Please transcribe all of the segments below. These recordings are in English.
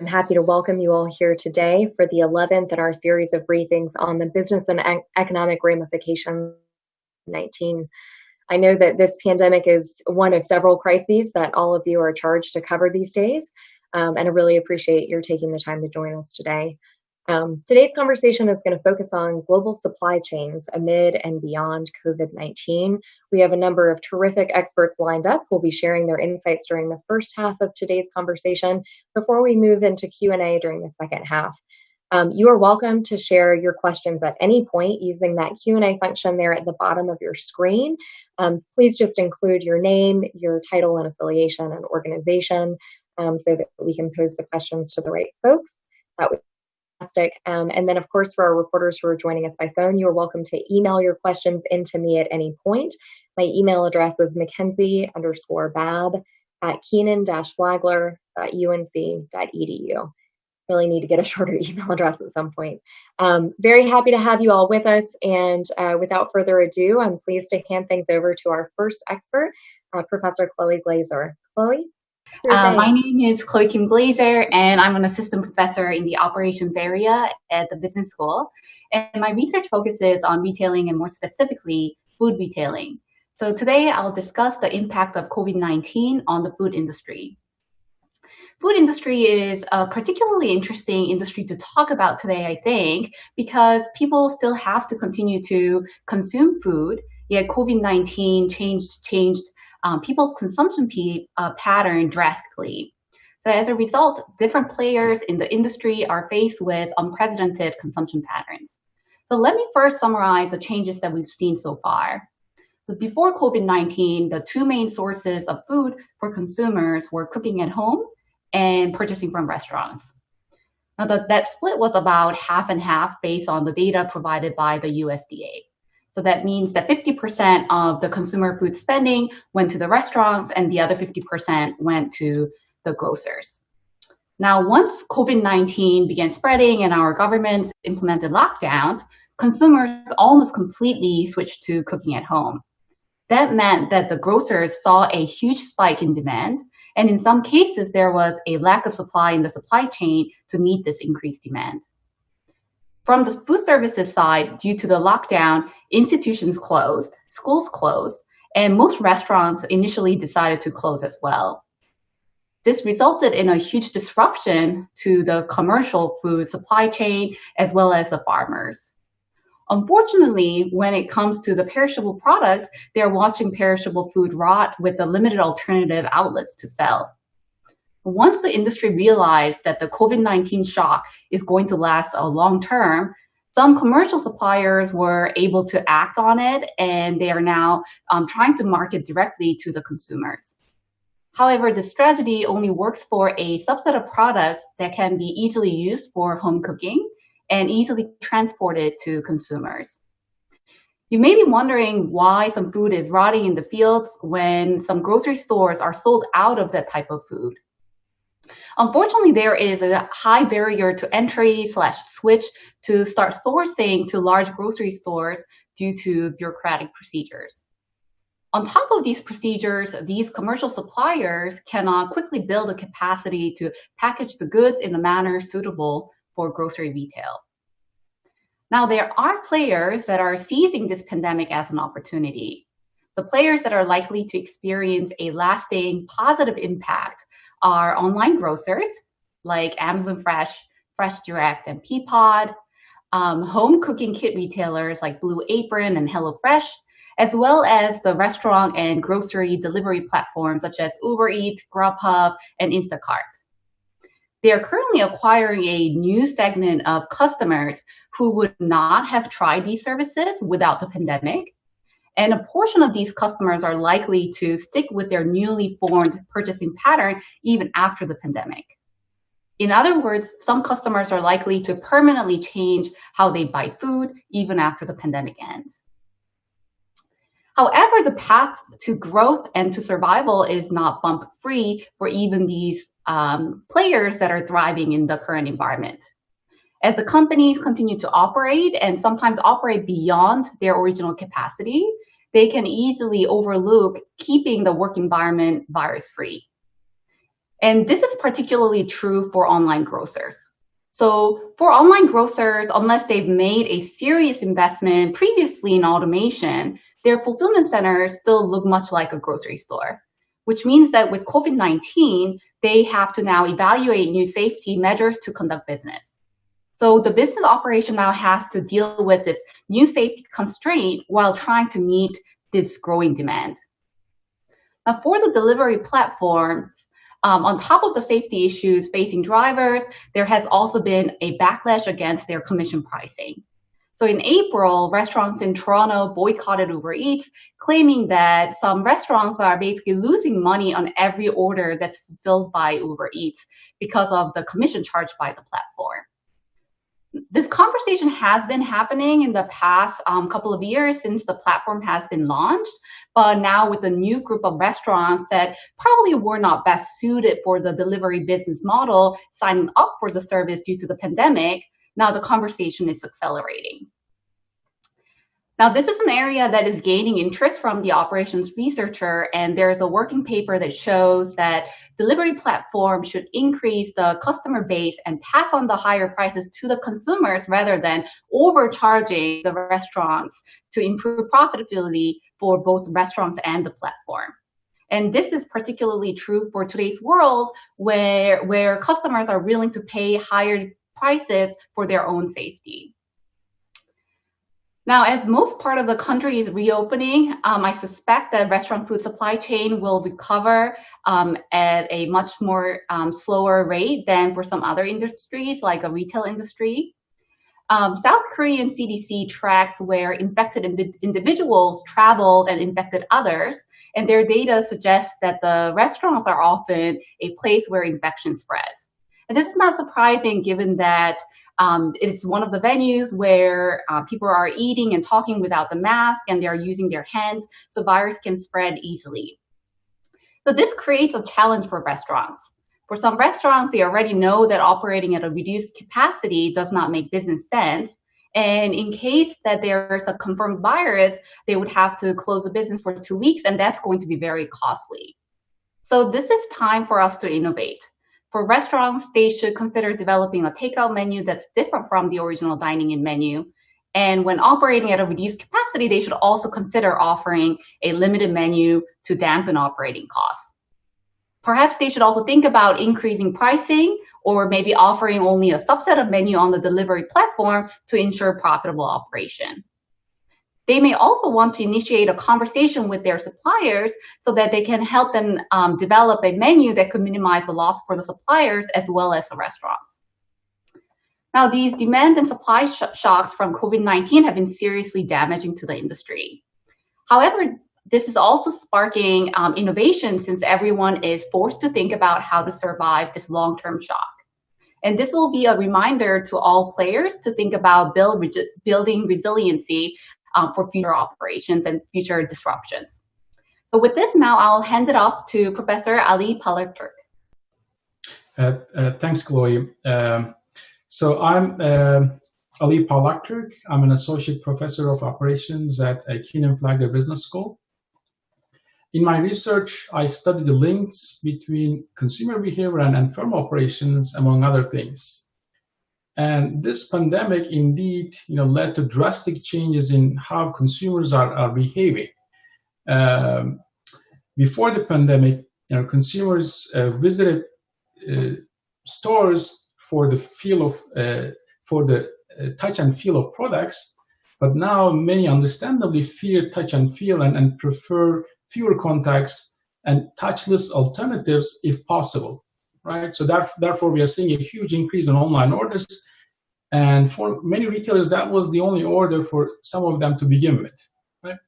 I'm happy to welcome you all here today for the 11th in our series of briefings on the business and economic ramifications of COVID-19. I know that this pandemic is one of several crises that all of you are charged to cover these days, and I really appreciate your taking the time to join us today. Today's conversation is going to focus on global supply chains amid and beyond COVID-19. We have a number of terrific experts lined up who will be sharing their insights during the first half of today's conversation before we move into Q&A during the second half. You are welcome to share your questions at any point using that Q&A function there at the bottom of your screen. Please just include your name, your title and affiliation and organization so that we can pose the questions to the right folks. That would and then, of course, for our reporters who are joining us by phone, you are welcome to email your questions into me at any point. My email address is mackenzie_babb@Kenan-Flagler.unc.edu. Really need to get a shorter email address at some point. Very happy to have you all with us. And without further ado, I'm pleased to hand things over to our first expert, Professor Chloe Glazer. Chloe? My name is Chloe Kim Glazer, and I'm an assistant professor in the operations area at the business school. And my research focuses on retailing and more specifically, food retailing. So today I'll discuss the impact of COVID-19 on the food industry. Food industry is a particularly interesting industry to talk about today, I think, because people still have to continue to consume food, yet COVID-19 changed people's consumption pattern drastically. So as a result, different players in the industry are faced with unprecedented consumption patterns. So let me first summarize the changes that we've seen so far. So before COVID-19, the two main sources of food for consumers were cooking at home and purchasing from restaurants. Now that split was about half and half based on the data provided by the USDA. So that means that 50% of the consumer food spending went to the restaurants and the other 50% went to the grocers. Now, once COVID-19 began spreading and our governments implemented lockdowns, consumers almost completely switched to cooking at home. That meant that the grocers saw a huge spike in demand, and in some cases, there was a lack of supply in the supply chain to meet this increased demand. From the food services side, due to the lockdown, institutions closed, schools closed, and most restaurants initially decided to close as well. This resulted in a huge disruption to the commercial food supply chain as well as the farmers. Unfortunately, when it comes to the perishable products, they're watching perishable food rot with the limited alternative outlets to sell. Once the industry realized that the COVID-19 shock is going to last a long term, some commercial suppliers were able to act on it, and they are now trying to market directly to the consumers. However, this strategy only works for a subset of products that can be easily used for home cooking and easily transported to consumers. You may be wondering why some food is rotting in the fields when some grocery stores are sold out of that type of food. Unfortunately, there is a high barrier to entry / switch to start sourcing to large grocery stores due to bureaucratic procedures. On top of these procedures, these commercial suppliers cannot quickly build a capacity to package the goods in a manner suitable for grocery retail. Now, there are players that are seizing this pandemic as an opportunity. The players that are likely to experience a lasting positive impact are online grocers like Amazon Fresh, Fresh Direct, and Peapod, home cooking kit retailers like Blue Apron and HelloFresh, as well as the restaurant and grocery delivery platforms such as Uber Eats, Grubhub, and Instacart. They are currently acquiring a new segment of customers who would not have tried these services without the pandemic. And a portion of these customers are likely to stick with their newly formed purchasing pattern even after the pandemic. In other words, some customers are likely to permanently change how they buy food even after the pandemic ends. However, the path to growth and to survival is not bump-free for even these players that are thriving in the current environment. As the companies continue to operate and sometimes operate beyond their original capacity, they can easily overlook keeping the work environment virus-free. And this is particularly true for online grocers. So for online grocers, unless they've made a serious investment previously in automation, their fulfillment centers still look much like a grocery store, which means that with COVID-19, they have to now evaluate new safety measures to conduct business. So the business operation now has to deal with this new safety constraint while trying to meet this growing demand. Now, for the delivery platforms, on top of the safety issues facing drivers, there has also been a backlash against their commission pricing. So in April, restaurants in Toronto boycotted Uber Eats, claiming that some restaurants are basically losing money on every order that's fulfilled by Uber Eats because of the commission charged by the platform. This conversation has been happening in the past couple of years since the platform has been launched, but now with a new group of restaurants that probably were not best suited for the delivery business model signing up for the service due to the pandemic, now the conversation is accelerating. Now, this is an area that is gaining interest from the operations researcher, and there's a working paper that shows that delivery platforms should increase the customer base and pass on the higher prices to the consumers rather than overcharging the restaurants to improve profitability for both restaurants and the platform. And this is particularly true for today's world where customers are willing to pay higher prices for their own safety. Now, as most part of the country is reopening, I suspect that restaurant food supply chain will recover at a much more slower rate than for some other industries like a retail industry. South Korean CDC tracks where infected individuals traveled and infected others, and their data suggests that the restaurants are often a place where infection spreads. And this is not surprising given that it's one of the venues where people are eating and talking without the mask and they are using their hands, so virus can spread easily. So this creates a challenge for restaurants. For some restaurants, they already know that operating at a reduced capacity does not make business sense. And in case that there's a confirmed virus, they would have to close the business for 2 weeks, and that's going to be very costly. So this is time for us to innovate. For restaurants, they should consider developing a takeout menu that's different from the original dining-in menu. And when operating at a reduced capacity, they should also consider offering a limited menu to dampen operating costs. Perhaps they should also think about increasing pricing or maybe offering only a subset of menu on the delivery platform to ensure profitable operation. They may also want to initiate a conversation with their suppliers so that they can help them develop a menu that could minimize the loss for the suppliers as well as the restaurants. Now, these demand and supply shocks from COVID-19 have been seriously damaging to the industry. However, this is also sparking innovation since everyone is forced to think about how to survive this long-term shock. And this will be a reminder to all players to think about building resiliency for future operations and future disruptions. So with this, now I'll hand it off to Professor Ali Palarturk. Thanks, Chloe. So I'm Ali Palarturk. I'm an associate professor of operations at Kenan-Flagler Business School. In my research, I studied the links between consumer behavior and firm operations, among other things. And this pandemic indeed, led to drastic changes in how consumers are behaving. Before the pandemic, consumers visited stores for the touch and feel of products, but now many understandably fear touch and feel and prefer fewer contacts and touchless alternatives if possible. Right, so therefore we are seeing a huge increase in online orders, and for many retailers that was the only order for some of them to begin with. Right?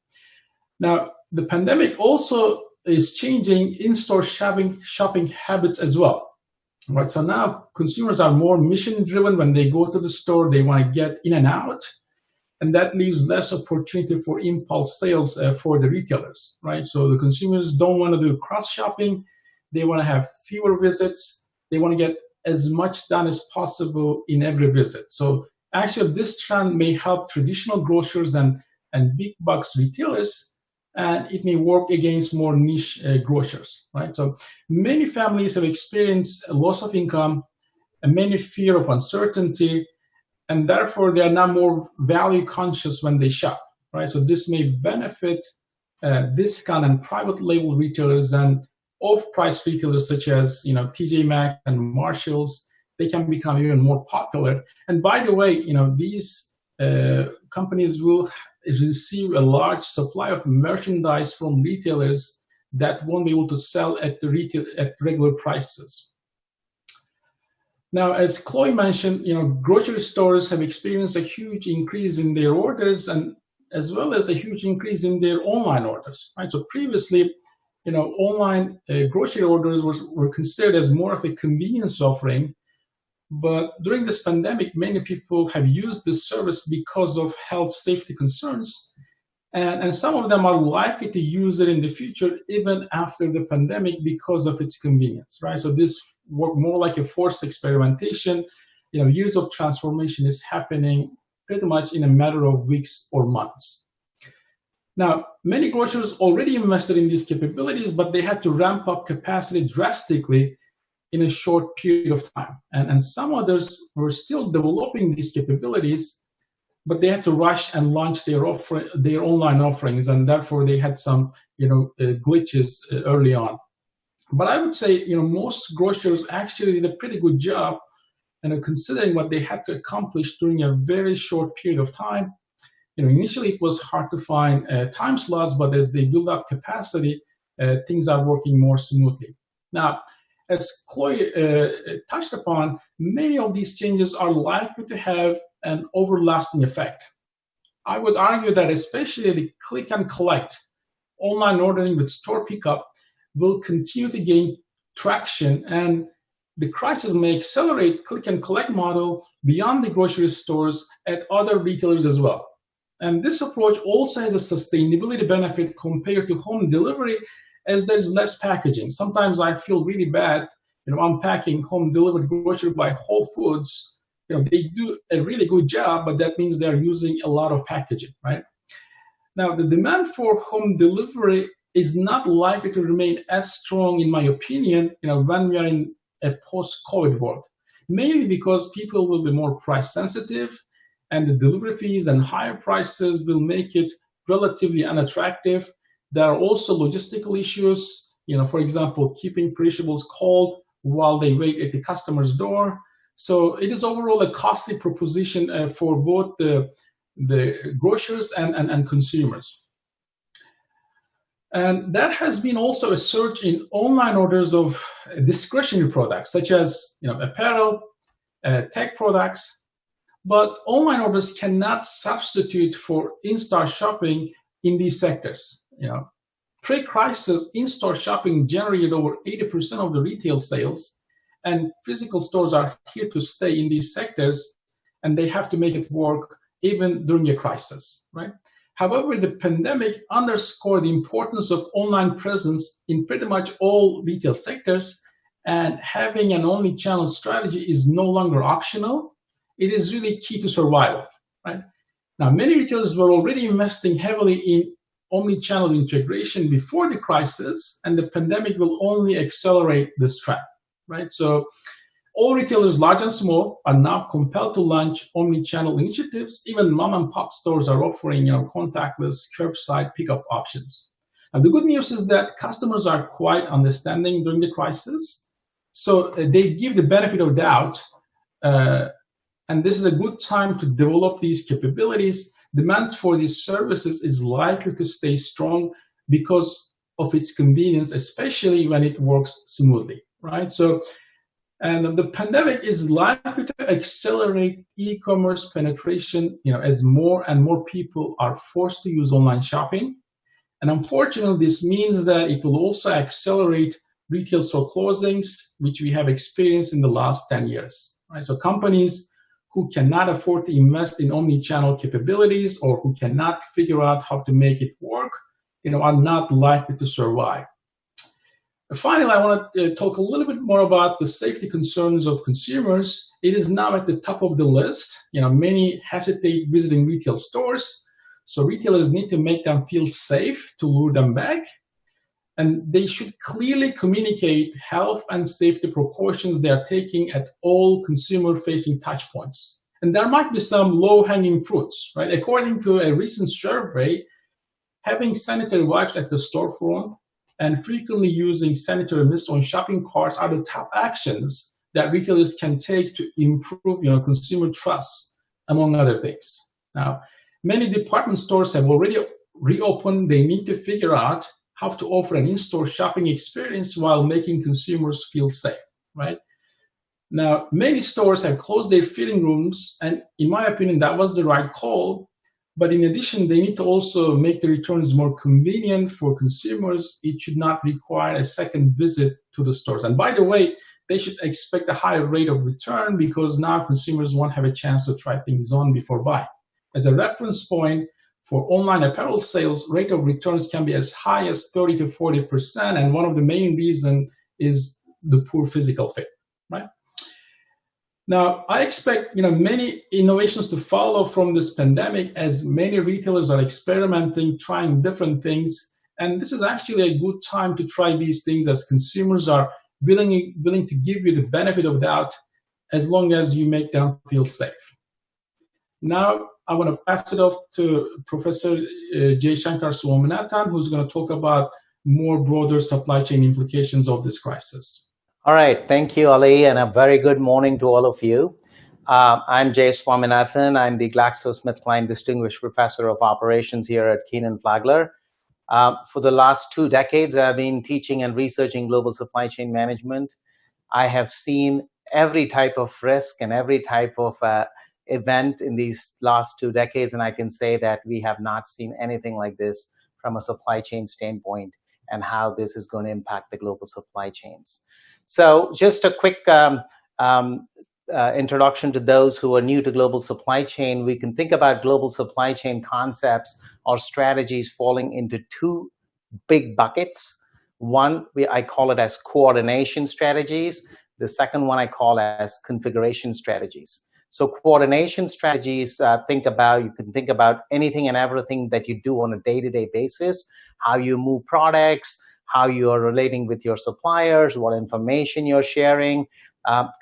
Now the pandemic also is changing in-store shopping habits as well. Right, so now consumers are more mission-driven. When they go to the store, they want to get in and out, and that leaves less opportunity for impulse sales for the retailers. Right, so the consumers don't want to do cross-shopping. They want to have fewer visits. They want to get as much done as possible in every visit. So actually this trend may help traditional grocers and big box retailers and it may work against more niche grocers, right? So many families have experienced a loss of income and many fear of uncertainty, and therefore they are now more value conscious when they shop, right? So this may benefit discount and private label retailers and off-price retailers such as TJ Maxx and Marshalls. They can become even more popular. And by the way, these companies will receive a large supply of merchandise from retailers that won't be able to sell at regular prices. Now, as Chloe mentioned, grocery stores have experienced a huge increase in their orders, and as well as a huge increase in their online orders, right? So previously, online grocery orders were considered as more of a convenience offering, but during this pandemic, many people have used this service because of health safety concerns, and some of them are likely to use it in the future, even after the pandemic, because of its convenience, right? So this worked more like a forced experimentation. Years of transformation is happening pretty much in a matter of weeks or months. Now, many grocers already invested in these capabilities, but they had to ramp up capacity drastically in a short period of time. And some others were still developing these capabilities, but they had to rush and launch their online offerings, and therefore they had some glitches early on. But I would say most grocers actually did a pretty good job, and considering what they had to accomplish during a very short period of time. Initially it was hard to find time slots, but as they build up capacity, things are working more smoothly. Now, as Chloe touched upon, many of these changes are likely to have an overlasting effect. I would argue that especially the click and collect, online ordering with store pickup, will continue to gain traction, and the crisis may accelerate click and collect model beyond the grocery stores at other retailers as well. And this approach also has a sustainability benefit compared to home delivery, as there's less packaging. Sometimes I feel really bad, unpacking home delivered grocery by Whole Foods. They do a really good job, but that means they're using a lot of packaging, right? Now, the demand for home delivery is not likely to remain as strong, in my opinion, when we are in a post-COVID world, mainly because people will be more price sensitive, and the delivery fees and higher prices will make it relatively unattractive. There are also logistical issues, for example, keeping perishables cold while they wait at the customer's door. So it is overall a costly proposition for both the grocers and consumers. And that has been also a surge in online orders of discretionary products, such as apparel, tech products. But online orders cannot substitute for in-store shopping in these sectors. Pre-crisis, in-store shopping generated over 80% of the retail sales, and physical stores are here to stay in these sectors, and they have to make it work even during a crisis, right? However, the pandemic underscored the importance of online presence in pretty much all retail sectors, and having an omni-channel strategy is no longer optional. It is really key to survival, right? Now, many retailers were already investing heavily in omni-channel integration before the crisis, and the pandemic will only accelerate this trend, right? So all retailers, large and small, are now compelled to launch omni-channel initiatives. Even mom and pop stores are offering, contactless curbside pickup options. Now, the good news is that customers are quite understanding during the crisis, so they give the benefit of doubt, and this is a good time to develop these capabilities. Demand for these services is likely to stay strong because of its convenience, especially when it works smoothly, right? So, and the pandemic is likely to accelerate e-commerce penetration, as more and more people are forced to use online shopping. And unfortunately, this means that it will also accelerate retail store closings, which we have experienced in the last 10 years, right? So companies who cannot afford to invest in omni-channel capabilities, or who cannot figure out how to make it work, are not likely to survive. Finally, I want to talk a little bit more about the safety concerns of consumers. It is now at the top of the list. Many hesitate visiting retail stores, So retailers need to make them feel safe to lure them back. And they should clearly communicate health and safety precautions they are taking at all consumer-facing touchpoints. And there might be some low-hanging fruits, right? According to a recent survey, having sanitary wipes at the storefront and frequently using sanitary mist on shopping carts are the top actions that retailers can take to improve, consumer trust, among other things. Now, many department stores have already reopened. They need to figure out how to offer an in-store shopping experience while making consumers feel safe, right? Now, many stores have closed their fitting rooms, and in my opinion, that was the right call. But in addition, they need to also make the returns more convenient for consumers. It should not require a second visit to the stores. And by the way, they should expect a higher rate of return because now consumers won't have a chance to try things on before buying. As a reference point, for online apparel sales, rate of returns can be as high as 30 to 40%. And one of the main reasons is the poor physical fit, right? Now, I expect many innovations to follow from this pandemic as many retailers are experimenting, trying different things. And this is actually a good time to try these things as consumers are willing to give you the benefit of doubt as long as you make them feel safe. Now, I want to pass it off to Professor Jaishankar Swaminathan, who's going to talk about more broader supply chain implications of this crisis. All right, thank you, Ali, and a very good morning to all of you. I'm Jay Swaminathan. I'm the GlaxoSmithKline Distinguished Professor of Operations here at Kenan-Flagler. For the last 2 decades, I've been teaching and researching global supply chain management. I have seen every type of risk and every type of event in these last 2 decades, and I can say that we have not seen anything like this from a supply chain standpoint and how this is going to impact the global supply chains. So just a quick introduction to those who are new to global supply chain. We can think about global supply chain concepts or strategies falling into 2 big buckets. One, I call it as coordination strategies. The second one I call as configuration strategies. So coordination strategies, you can think about anything and everything that you do on a day-to-day basis, how you move products, how you are relating with your suppliers, what information you're sharing.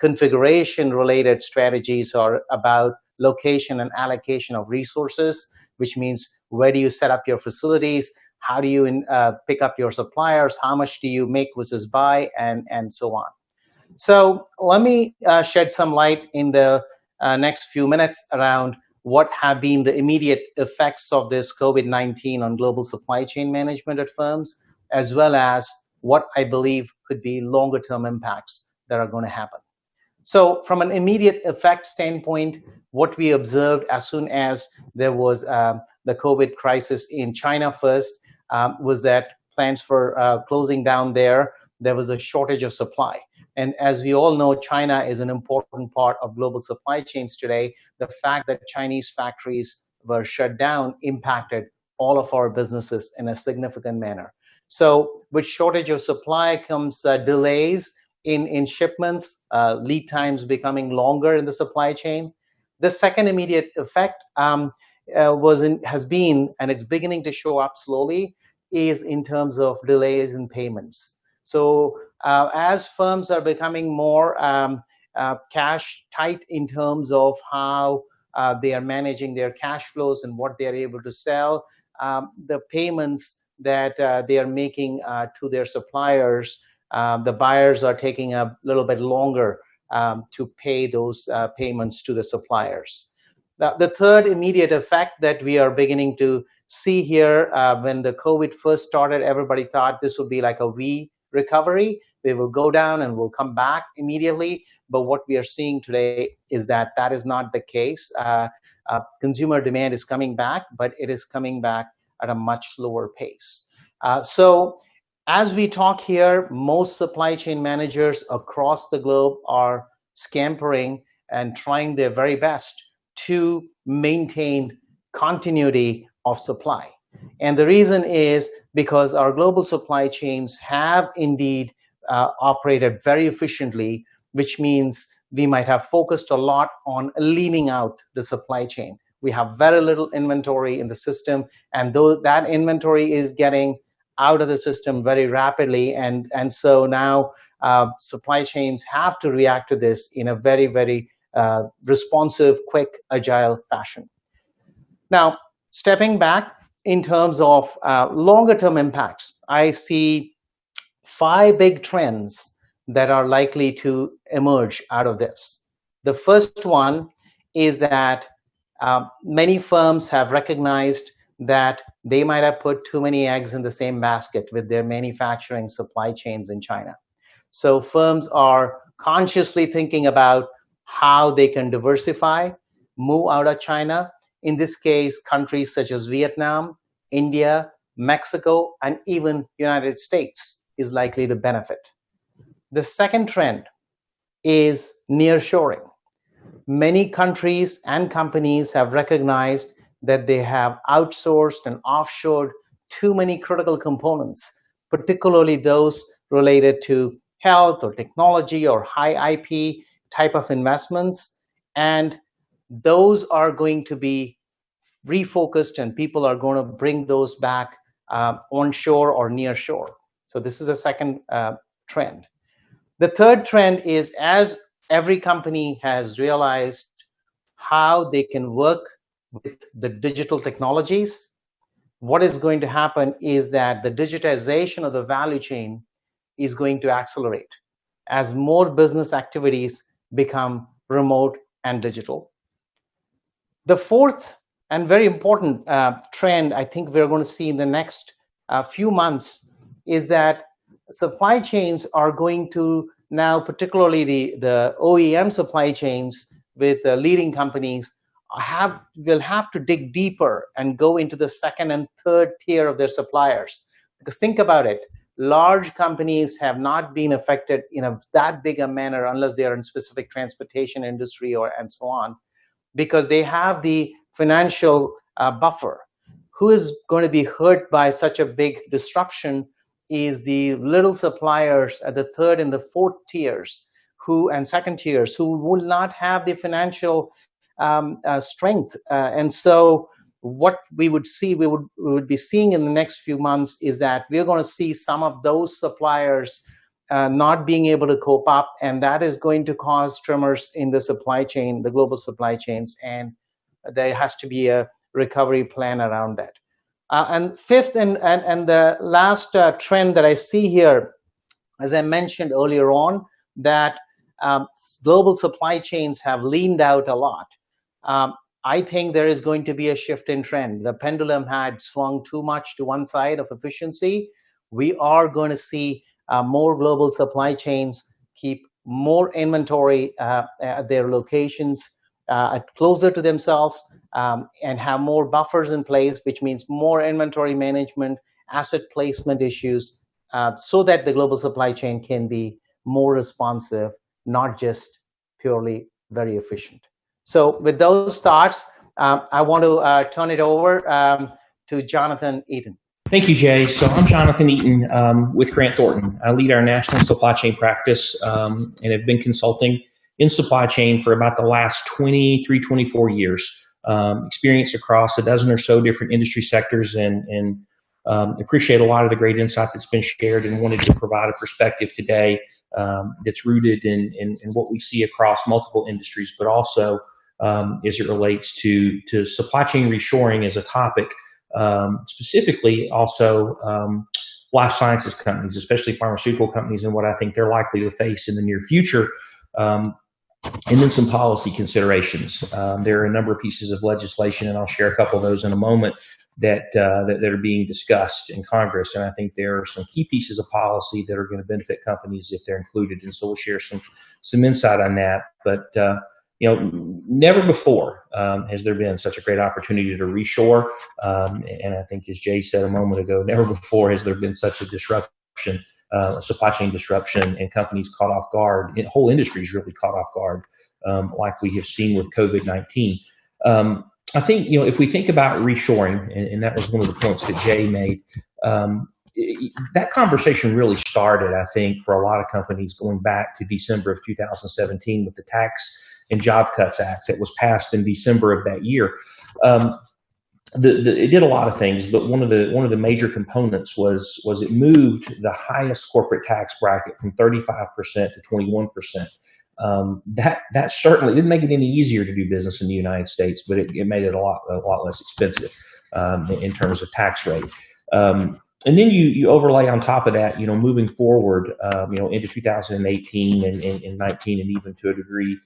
Configuration-related strategies are about location and allocation of resources, which means where do you set up your facilities, how do you pick up your suppliers, how much do you make versus buy, and so on. So let me shed some light in the next few minutes around what have been the immediate effects of this COVID-19 on global supply chain management at firms, as well as what I believe could be longer term impacts that are going to happen. So from an immediate effect standpoint, what we observed as soon as there was the COVID crisis in China first was that plants for closing down there was a shortage of supply. And as we all know, China is an important part of global supply chains today. The fact that Chinese factories were shut down impacted all of our businesses in a significant manner. So with shortage of supply comes delays in shipments, lead times becoming longer in the supply chain. The second immediate effect has been, and it's beginning to show up slowly, is in terms of delays in payments. So as firms are becoming more cash tight in terms of how they are managing their cash flows and what they are able to sell, the payments that they are making to their suppliers, the buyers are taking a little bit longer to pay those payments to the suppliers. The third immediate effect that we are beginning to see here, when the COVID first started, everybody thought this would be like a V recovery. We will go down and we'll come back immediately. But what we are seeing today is that is not the case. Consumer demand is coming back, but it is coming back at a much slower pace. So as we talk here, most supply chain managers across the globe are scampering and trying their very best to maintain continuity of supply. And the reason is because our global supply chains have indeed operated very efficiently, which means we might have focused a lot on leaning out the supply chain. We have very little inventory in the system, and though that inventory is getting out of the system very rapidly, and so now supply chains have to react to this in a very, very responsive, quick, agile fashion. Now, stepping back in terms of longer term impacts, I see 5 big trends that are likely to emerge out of this. The first one is that many firms have recognized that they might have put too many eggs in the same basket with their manufacturing supply chains in China. So firms are consciously thinking about how they can diversify, move out of China. In this case, countries such as Vietnam, India, Mexico, and even United States is likely to benefit. The second trend is nearshoring. Many countries and companies have recognized that they have outsourced and offshored too many critical components, particularly those related to health or technology or high IP type of investments. And those are going to be refocused, and people are going to bring those back onshore or near shore. So this is a second trend. The third trend is, as every company has realized how they can work with the digital technologies, what is going to happen is that the digitization of the value chain is going to accelerate as more business activities become remote and digital. The fourth and very important trend I think we're going to see in the next few months is that supply chains are going to now, particularly the OEM supply chains with the leading companies, will have to dig deeper and go into the second and third tier of their suppliers. Because think about it, large companies have not been affected in that big a manner unless they are in specific transportation industry and so on, because they have the financial buffer. Who is going to be hurt by such a big disruption is the little suppliers at the third and the fourth tiers and second tiers who will not have the financial strength. And so what we would be seeing in the next few months is that we're going to see some of those suppliers not being able to cope up, and that is going to cause tremors in the supply chain, the global supply chains, and there has to be a recovery plan around that. And fifth and the last trend that I see here, as I mentioned earlier on, that global supply chains have leaned out a lot. I think there is going to be a shift in trend. The pendulum had swung too much to one side of efficiency. We are going to see more global supply chains keep more inventory at their locations, closer to themselves, and have more buffers in place, which means more inventory management, asset placement issues, so that the global supply chain can be more responsive, not just purely very efficient. So with those thoughts, I want to turn it over to Jonathan Eaton. Thank you, Jay. So I'm Jonathan Eaton with Grant Thornton. I lead our national supply chain practice and have been consulting in supply chain for about the last 23, 24 years. Experience across a dozen or so different industry sectors, and appreciate a lot of the great insight that's been shared, and wanted to provide a perspective today that's rooted in what we see across multiple industries, but also as it relates to supply chain reshoring as a topic, specifically also life sciences companies, especially pharmaceutical companies, and what I think they're likely to face in the near future. And then some policy considerations. There are a number of pieces of legislation, and I'll share a couple of those in a moment, that are being discussed in Congress. And I think there are some key pieces of policy that are going to benefit companies if they're included. And so we'll share some insight on that. But never before has there been such a great opportunity to reshore. And I think, as Jay said a moment ago, never before has there been such a disruption. Supply chain disruption, and companies caught off guard. Whole industries really caught off guard, like we have seen with COVID-19. I think, if we think about reshoring, and that was one of the points that Jay made, that conversation really started, I think, for a lot of companies going back to December of 2017 with the Tax and Job Cuts Act that was passed in December of that year. It did a lot of things, but one of the major components was it moved the highest corporate tax bracket from 35% to 21%. That certainly didn't make it any easier to do business in the United States, but it made it a lot less expensive in terms of tax rate. And then you overlay on top of that, moving forward, into 2018 and 19, and even to a degree,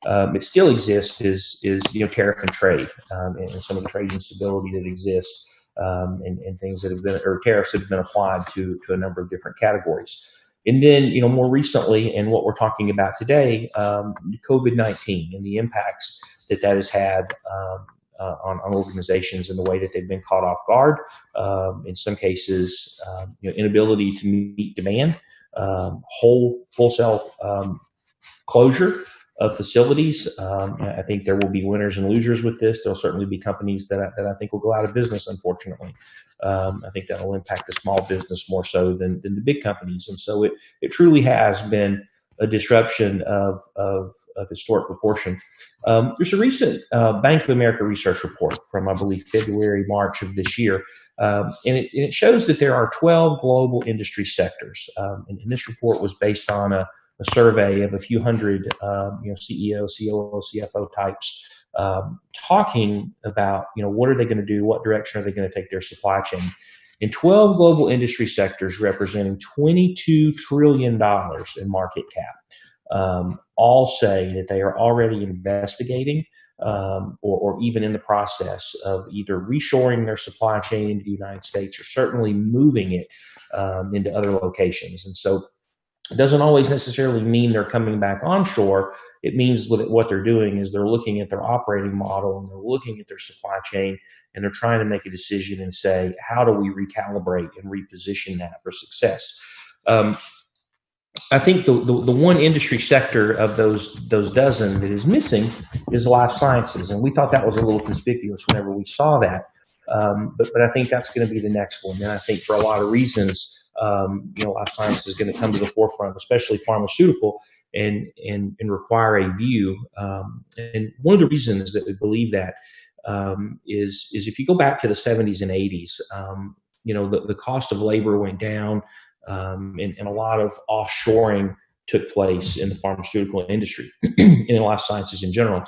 it still exists is tariff and trade, and some of the trade instability that exists, and things that have been, or tariffs that have been applied to a number of different categories. And then, more recently, and what we're talking about today, COVID-19 and the impacts that has had on organizations and the way that they've been caught off guard. In some cases, inability to meet demand, full cell closure of facilities. I think there will be winners and losers with this. There'll certainly be companies that I think will go out of business, unfortunately. I think that will impact the small business more so than the big companies. And so it truly has been a disruption of historic proportion. There's a recent Bank of America research report from, I believe, February, March of this year. And it shows that there are 12 global industry sectors. And this report was based on a survey of a few hundred, CEO, COO, CFO types, talking about, what are they going to do? What direction are they going to take their supply chain? In 12 global industry sectors representing $22 trillion in market cap, all say that they are already investigating or even in the process of either reshoring their supply chain into the United States or certainly moving it into other locations. And so it doesn't always necessarily mean they're coming back onshore. It means what they're doing is they're looking at their operating model and they're looking at their supply chain and they're trying to make a decision and say, how do we recalibrate and reposition that for success? I think the one industry sector of those dozen that is missing is life sciences. And we thought that was a little conspicuous whenever we saw that. But I think that's going to be the next one. And I think for a lot of reasons, life science is going to come to the forefront, especially pharmaceutical, and require a view. And one of the reasons that we believe that is if you go back to the 70s and 80s, the cost of labor went down, and a lot of offshoring took place in the pharmaceutical industry and in life sciences in general.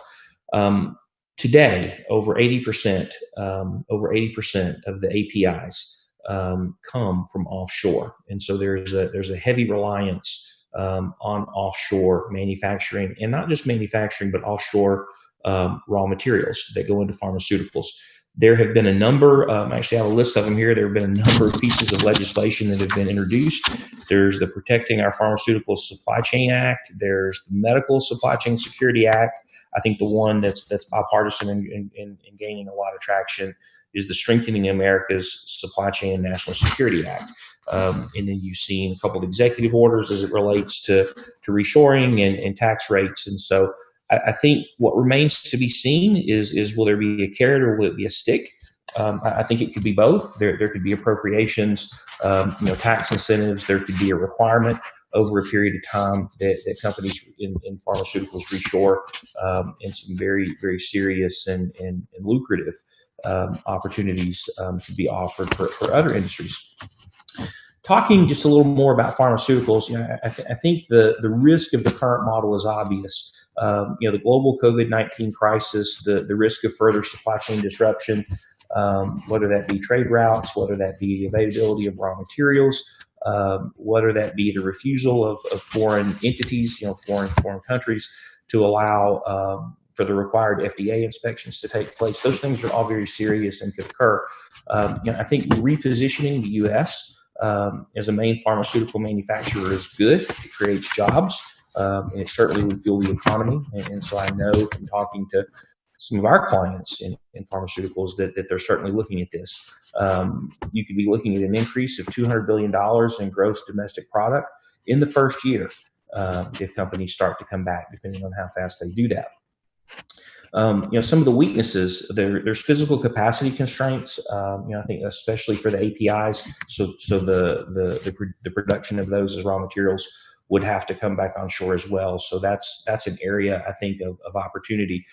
Today, over 80% of the APIs come from offshore, and so there's a heavy reliance on offshore manufacturing, and not just manufacturing, but offshore raw materials that go into pharmaceuticals. There have been a number, actually I have a list of them here. There have been a number of pieces of legislation that have been introduced. There's the Protecting Our Pharmaceutical Supply Chain Act. There's the Medical Supply Chain Security Act. I think the one that's bipartisan and gaining a lot of traction is the Strengthening America's Supply Chain and National Security Act. And then you've seen a couple of executive orders as it relates to reshoring and tax rates. And so I think what remains to be seen is will there be a carrot or will it be a stick? I think it could be both. There could be appropriations, tax incentives. There could be a requirement over a period of time that companies in pharmaceuticals reshore, and some very, very serious and lucrative opportunities to be offered for other industries. Talking just a little more about pharmaceuticals, I think the risk of the current model is obvious. The global COVID-19 crisis, the risk of further supply chain disruption, whether that be trade routes, whether that be the availability of raw materials, whether that be the refusal of foreign entities, foreign countries to allow for the required FDA inspections to take place. Those things are all very serious and could occur. I think repositioning the U.S. As a main pharmaceutical manufacturer is good. It creates jobs, and it certainly would fuel the economy. And so I know from talking to some of our clients in pharmaceuticals that they're certainly looking at this. You could be looking at an increase of $200 billion in gross domestic product in the first year if companies start to come back, depending on how fast they do that. Some of the weaknesses, there's physical capacity constraints. I think especially for the APIs, so the production of those as raw materials would have to come back onshore as well. So that's an area I think of opportunity.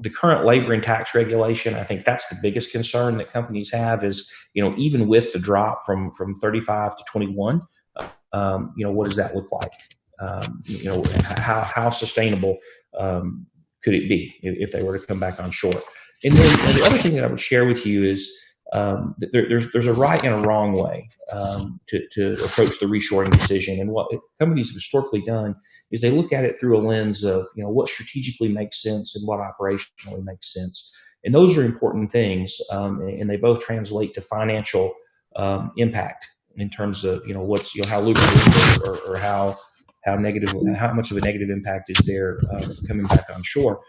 the current labor and tax regulation, I think that's the biggest concern that companies have is, even with the drop from 35 to 21, what does that look like? How sustainable could it be if they were to come back on shore? And then the other thing that I would share with you is there's a right and a wrong way to approach the reshoring decision. And what companies have historically done is they look at it through a lens of what strategically makes sense and what operationally makes sense. And those are important things, and they both translate to financial impact in terms of what's how lucrative or how much of a negative impact is there coming back on shore.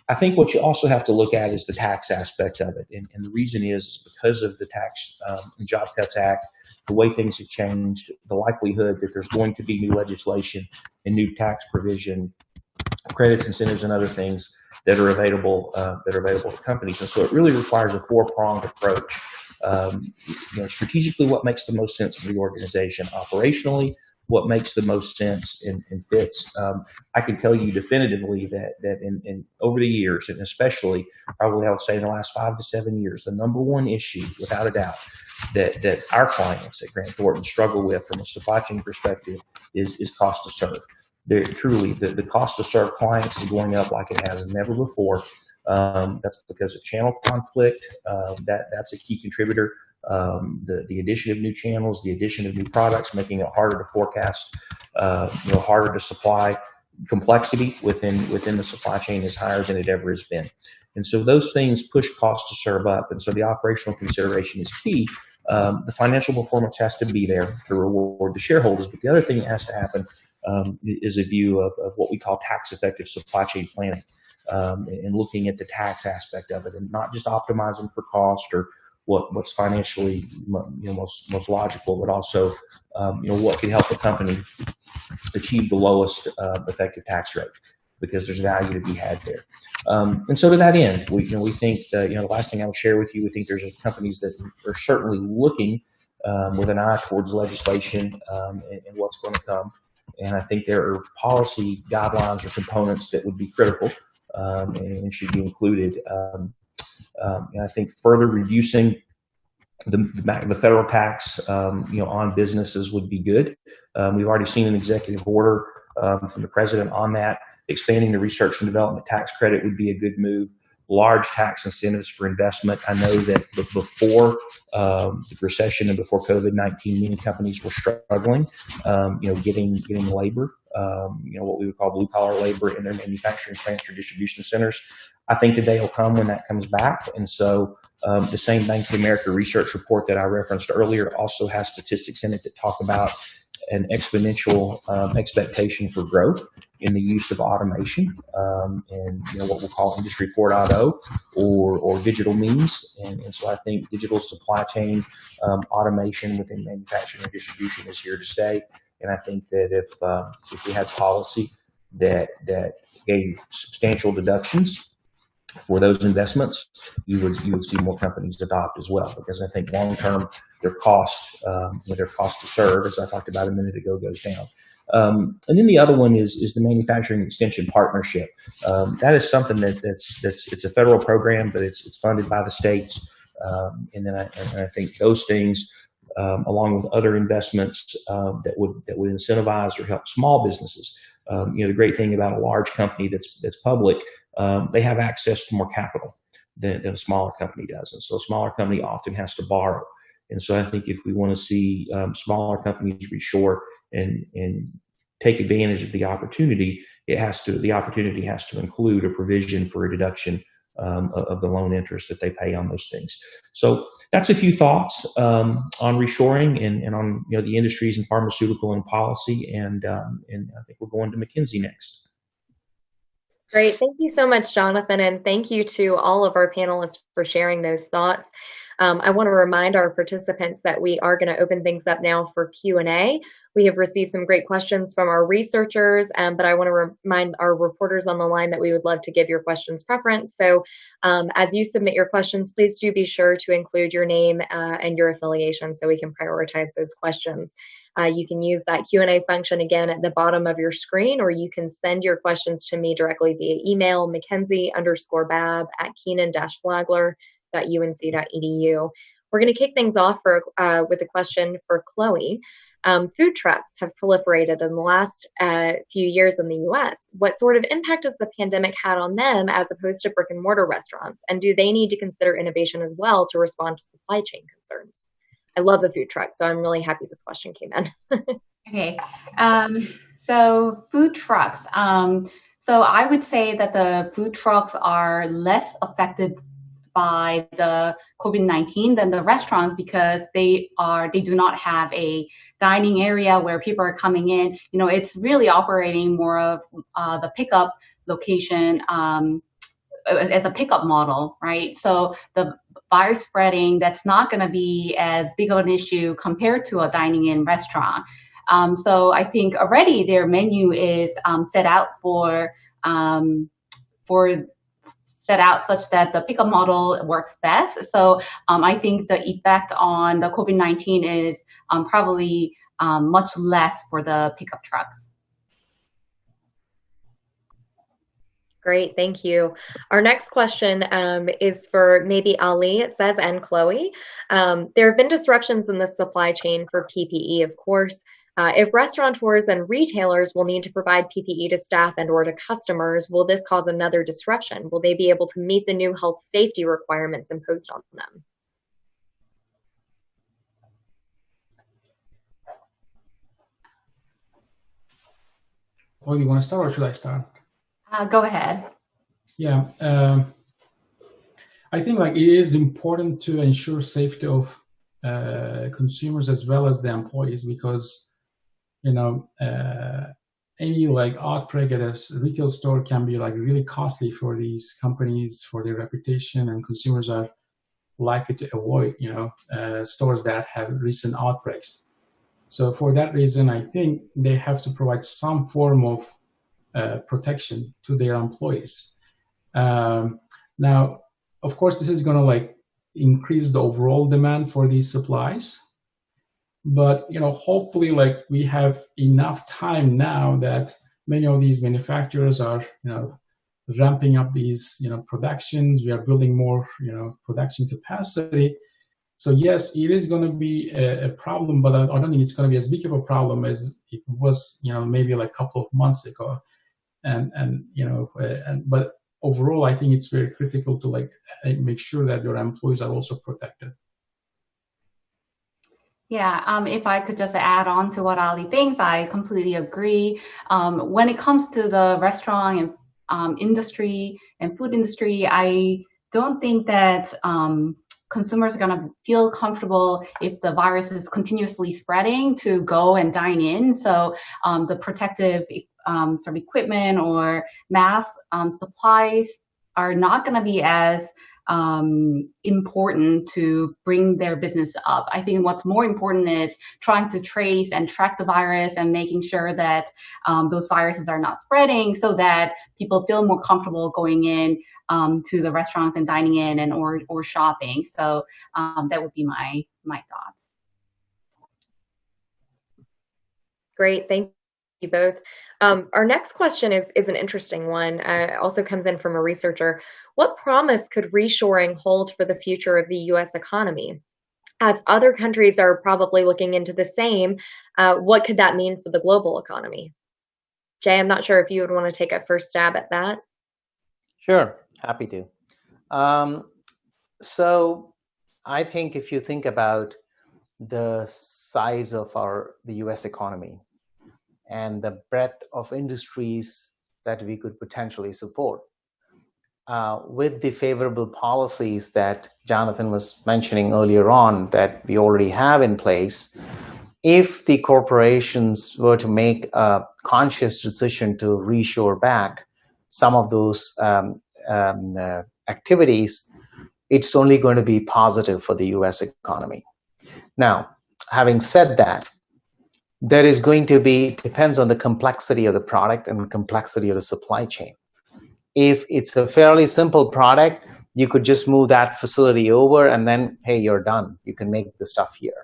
I think what you also have to look at is the tax aspect of it. And the reason is because of the Tax and Job Cuts Act, the way things have changed, the likelihood that there's going to be new legislation and new tax provision, credits, incentives, and other things that are available to companies. And so it really requires a four-pronged approach. Strategically, what makes the most sense for the organization? Operationally, what makes the most sense and fits. I can tell you definitively that in over the years, and especially probably I would say in the last 5 to 7 years, the number one issue, without a doubt, that our clients at Grant Thornton struggle with from a supply chain perspective is cost to serve. Truly, the cost to serve clients is going up like it has never before. That's because of channel conflict. That's a key contributor. The addition of new channels, the addition of new products, making it harder to forecast, harder to supply. Complexity within the supply chain is higher than it ever has been. And so those things push cost to serve up. And so the operational consideration is key. The financial performance has to be there to reward the shareholders. But the other thing that has to happen is a view of what we call tax effective supply chain planning, and looking at the tax aspect of it and not just optimizing for cost or what's financially most logical, but also what can help the company achieve the lowest effective tax rate, because there's value to be had there. And so to that end, we think the last thing I would share with you, we think there's companies that are certainly looking with an eye towards legislation and what's going to come. And I think there are policy guidelines or components that would be critical and should be included. And I think further reducing the federal tax, on businesses would be good. We've already seen an executive order from the president on that. Expanding the research and development tax credit would be a good move. Large tax incentives for investment. I know that before the recession and before COVID-19, many companies were struggling, getting labor, what we would call blue collar labor in their manufacturing plants or distribution centers. I think the day will come when that comes back. And so the same Bank of America research report that I referenced earlier also has statistics in it that talk about an exponential expectation for growth in the use of automation and what we'll call Industry 4.0 or digital means. And so I think digital supply chain automation within manufacturing and distribution is here to stay. And I think that if we had policy that gave substantial deductions for those investments, you would see more companies adopt as well, because I think long term their cost to serve, as I talked about a minute ago, goes down. And then the other one is the manufacturing extension partnership. That is something it's a federal program, but it's funded by the states. And I think those things, along with other investments that would incentivize or help small businesses. The great thing about a large company that's public, they have access to more capital than a smaller company does. And so a smaller company often has to borrow. And so I think if we want to see smaller companies reshore and take advantage of the opportunity, the opportunity has to include a provision for a deduction of the loan interest that they pay on those things. So that's a few thoughts on reshoring and on the industries in pharmaceutical and policy. And I think we're going to McKinsey next. Great. Thank you so much, Jonathan. And thank you to all of our panelists for sharing those thoughts. I want to remind our participants that we are going to open things up now for Q&A. We have received some great questions from our researchers, but I want to remind our reporters on the line that we would love to give your questions preference. So as you submit your questions, please do be sure to include your name and your affiliation so we can prioritize those questions. You can use that Q&A function again at the bottom of your screen, or you can send your questions to me directly via email, mackenzie_babb@kenan-flagler.unc.edu. We're going to kick things off with a question for Chloe. Food trucks have proliferated in the last few years in the U.S. What sort of impact has the pandemic had on them as opposed to brick and mortar restaurants? And do they need to consider innovation as well to respond to supply chain concerns? I love the food truck, so I'm really happy this question came in. Okay, so food trucks. So I would say that the food trucks are less affected by the COVID-19 than the restaurants, because they do not have a dining area where people are coming in. You know, it's really operating more of the pickup location as a pickup model, right? So the virus spreading, that's not going to be as big of an issue compared to a dining in restaurant. So I think already their menu is set out such that the pickup model works best. So I think the effect on the COVID-19 is probably much less for the pickup trucks. Great, thank you. Our next question is for maybe Ali, it says, and Chloe. There have been disruptions in the supply chain for PPE, of course. If restaurateurs and retailers will need to provide PPE to staff and or to customers, will this cause another disruption? Will they be able to meet the new health safety requirements imposed on them? Chloe, you want to start or should I start? Go ahead. Yeah, I think like it is important to ensure safety of consumers as well as the employees, because you know any like outbreak at a retail store can be like really costly for these companies, for their reputation, and consumers are likely to avoid stores that have recent outbreaks. So for that reason, I think they have to provide some form of protection to their employees. Now, of course, this is going to like increase the overall demand for these supplies, but hopefully, like we have enough time now that many of these manufacturers are ramping up these productions. We are building more production capacity. So yes, it is going to be a problem, but I don't think it's going to be as big of a problem as it was maybe like a couple of months ago. But overall, I think it's very critical to like make sure that your employees are also protected. Yeah, if I could just add on to what Ali thinks, I completely agree. When it comes to the restaurant and industry and food industry, I don't think that consumers are going to feel comfortable if the virus is continuously spreading to go and dine in. So the protective sort of equipment or mask supplies are not going to be as important to bring their business up. I think what's more important is trying to trace and track the virus and making sure that those viruses are not spreading, so that people feel more comfortable going in to the restaurants and dining in and or shopping. So that would be my thoughts. Great, thank you both. Our next question is an interesting one. Also comes in from a researcher. What promise could reshoring hold for the future of the U.S. economy? As other countries are probably looking into the same, what could that mean for the global economy? Jay, I'm not sure if you would want to take a first stab at that. Sure, happy to. So I think if you think about the size of the U.S. economy and the breadth of industries that we could potentially support, with the favorable policies that Jonathan was mentioning earlier on that we already have in place, if the corporations were to make a conscious decision to reshore back some of those activities, it's only going to be positive for the US economy. Now, having said that, there is going to be, depends on the complexity of the product and the complexity of the supply chain. If it's a fairly simple product, you could just move that facility over and then, hey, you're done. You can make the stuff here,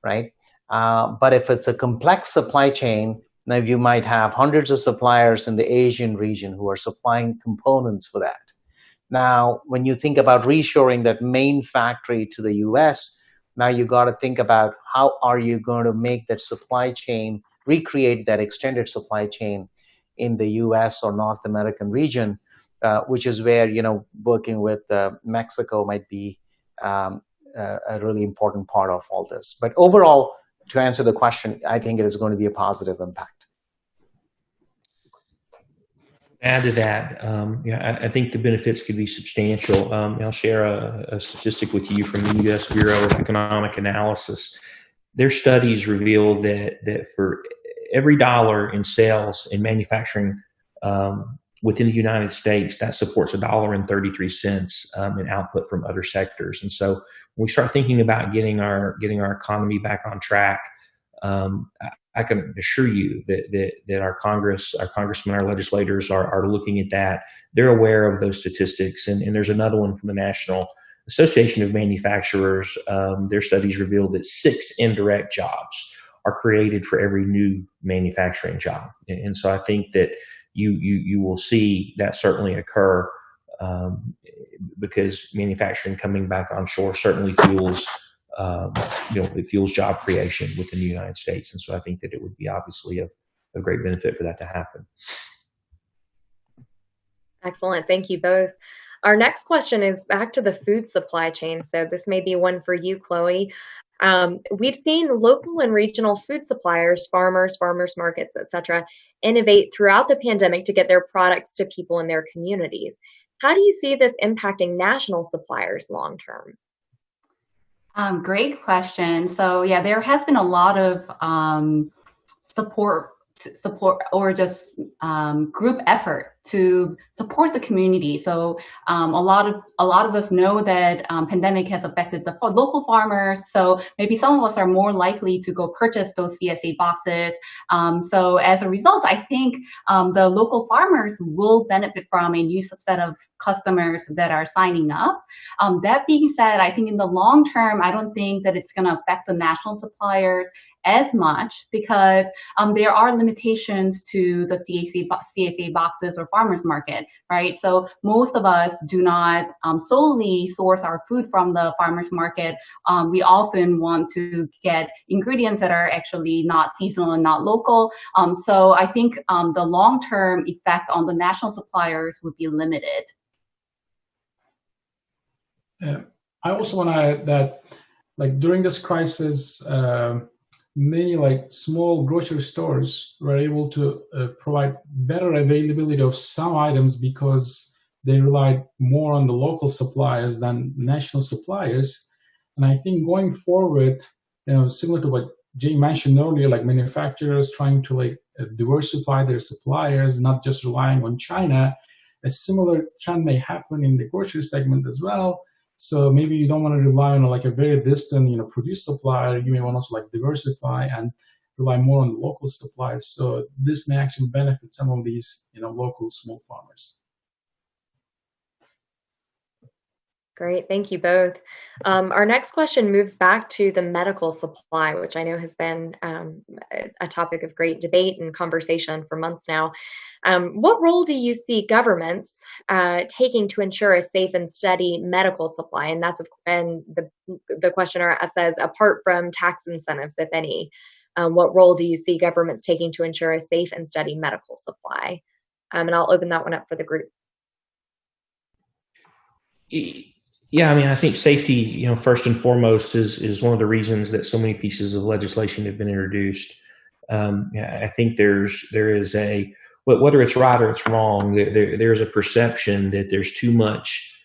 right? But if it's a complex supply chain, now you might have hundreds of suppliers in the Asian region who are supplying components for that. Now, when you think about reshoring that main factory to the US, now you got to think about how are you going to make that supply chain, recreate that extended supply chain in the US or North American region, which is where, working with Mexico might be a really important part of all this. But overall, to answer the question, I think it is going to be a positive impact. Add to that, I think the benefits could be substantial. I'll share a statistic with you from the U.S. Bureau of Economic Analysis. Their studies reveal that for every dollar in sales in manufacturing within the United States, that supports $1.33 in output from other sectors. And so when we start thinking about getting our economy back on track, I can assure you that our congressmen, our legislators are looking at that. They're aware of those statistics. And there's another one from the National Association of Manufacturers. Their studies reveal that 6 indirect jobs are created for every new manufacturing job. And so I think that you will see that certainly occur because manufacturing coming back on shore certainly fuels it fuels job creation within the United States. And so I think that it would be obviously of great benefit for that to happen. Excellent. Thank you both. Our next question is back to the food supply chain. So this may be one for you, Chloe. We've seen local and regional food suppliers, farmers markets, etc., innovate throughout the pandemic to get their products to people in their communities. How do you see this impacting national suppliers long term? Great question. So yeah, there has been a lot of support or just group effort to support the community. So a lot of us know that pandemic has affected the local farmers. So maybe some of us are more likely to go purchase those CSA boxes. So as a result, I think the local farmers will benefit from a new subset of customers that are signing up. That being said, I think in the long term, I don't think that it's going to affect the national suppliers as much because there are limitations to the CSA boxes or farmers market, right? So most of us do not solely source our food from the farmers market. We often want to get ingredients that are actually not seasonal and not local. So I think the long-term effect on the national suppliers would be limited. I also want to add that, during this crisis, many small grocery stores were able to provide better availability of some items because they relied more on the local suppliers than national suppliers. And I think going forward, similar to what Jay mentioned earlier, manufacturers trying to diversify their suppliers, not just relying on China, a similar trend may happen in the grocery segment as well. So maybe you don't want to rely on a very distant, produce supplier. You may want to also diversify and rely more on the local suppliers. So this may actually benefit some of these, local small farmers. Great, thank you both. Our next question moves back to the medical supply, which I know has been a topic of great debate and conversation for months now. What role do you see governments taking to ensure a safe and steady medical supply? And the questioner says, apart from tax incentives, if any, what role do you see governments taking to ensure a safe and steady medical supply? And I'll open that one up for the group. Yeah, I think safety, first and foremost, is one of the reasons that so many pieces of legislation have been introduced. I think there is whether it's right or it's wrong, there's a perception that there's too much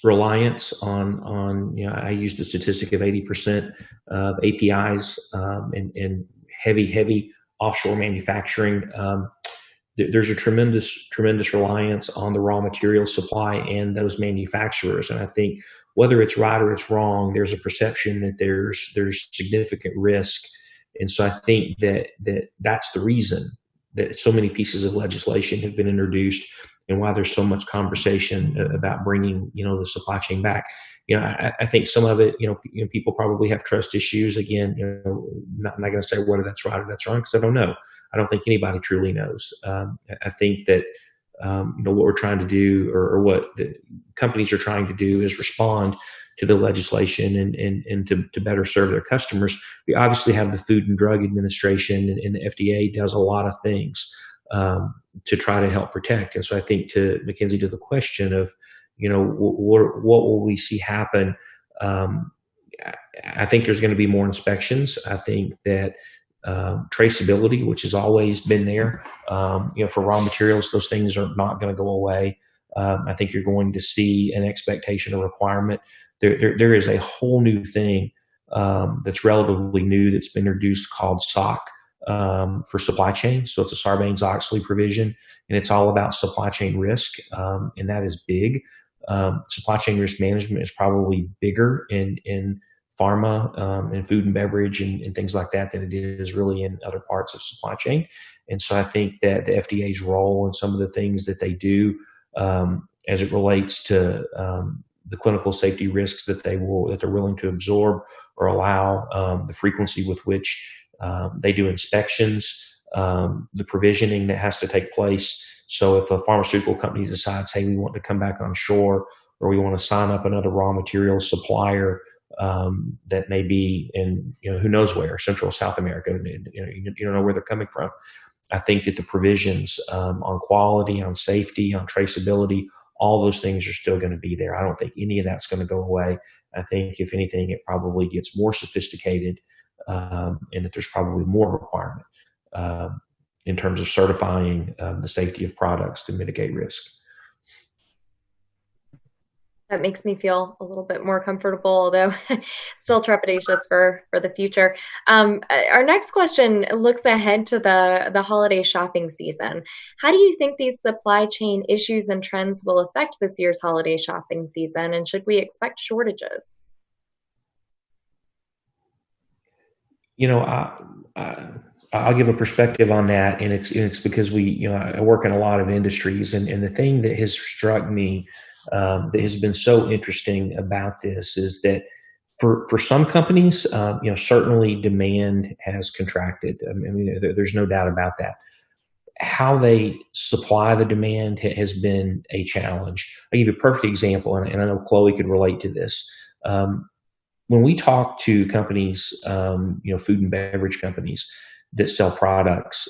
reliance on I use the statistic of 80% of APIs and heavy offshore manufacturing there's a tremendous reliance on the raw material supply and those manufacturers. And I think whether it's right or it's wrong, there's a perception that there's significant risk. And so I think that's the reason that so many pieces of legislation have been introduced and why there's so much conversation about bringing, the supply chain back. I think some of it, people probably have trust issues. Again, I'm not going to say whether that's right or that's wrong because I don't know. I don't think anybody truly knows. I think that, what we're trying to do or what the companies are trying to do is respond to the legislation and to better serve their customers. We obviously have the Food and Drug Administration and the FDA does a lot of things to try to help protect. And so I think to Mackenzie, to the question of, what will we see happen? I think there's going to be more inspections. I think that traceability, which has always been there, for raw materials, those things are not going to go away. I think you're going to see an expectation or requirement. There is a whole new thing that's relatively new that's been introduced called SOC for supply chain. So it's a Sarbanes-Oxley provision, and it's all about supply chain risk, and that is big. Supply chain risk management is probably bigger in pharma and food and beverage and things like that than it is really in other parts of supply chain. And so I think that the FDA's role and some of the things that they do as it relates to the clinical safety risks that they're willing to absorb or allow, the frequency with which they do inspections, the provisioning that has to take place. So if a pharmaceutical company decides, hey, we want to come back on shore or we want to sign up another raw material supplier that may be in, who knows where, Central or South America, you don't know where they're coming from. I think that the provisions on quality, on safety, on traceability, all those things are still going to be there. I don't think any of that's going to go away. I think if anything, it probably gets more sophisticated and that there's probably more requirement in terms of certifying the safety of products to mitigate risk. That makes me feel a little bit more comfortable, although still trepidatious for the future. Our next question looks ahead to the holiday shopping season. How do you think these supply chain issues and trends will affect this year's holiday shopping season, and should we expect shortages? I'll give a perspective on that, and it's because I work in a lot of industries, and the thing that has struck me that has been so interesting about this is that for some companies, certainly demand has contracted. I mean, there's no doubt about that. How they supply the demand has been a challenge. I'll give you a perfect example, and I know Chloe could relate to this. When we talk to companies, food and beverage companies that sell products,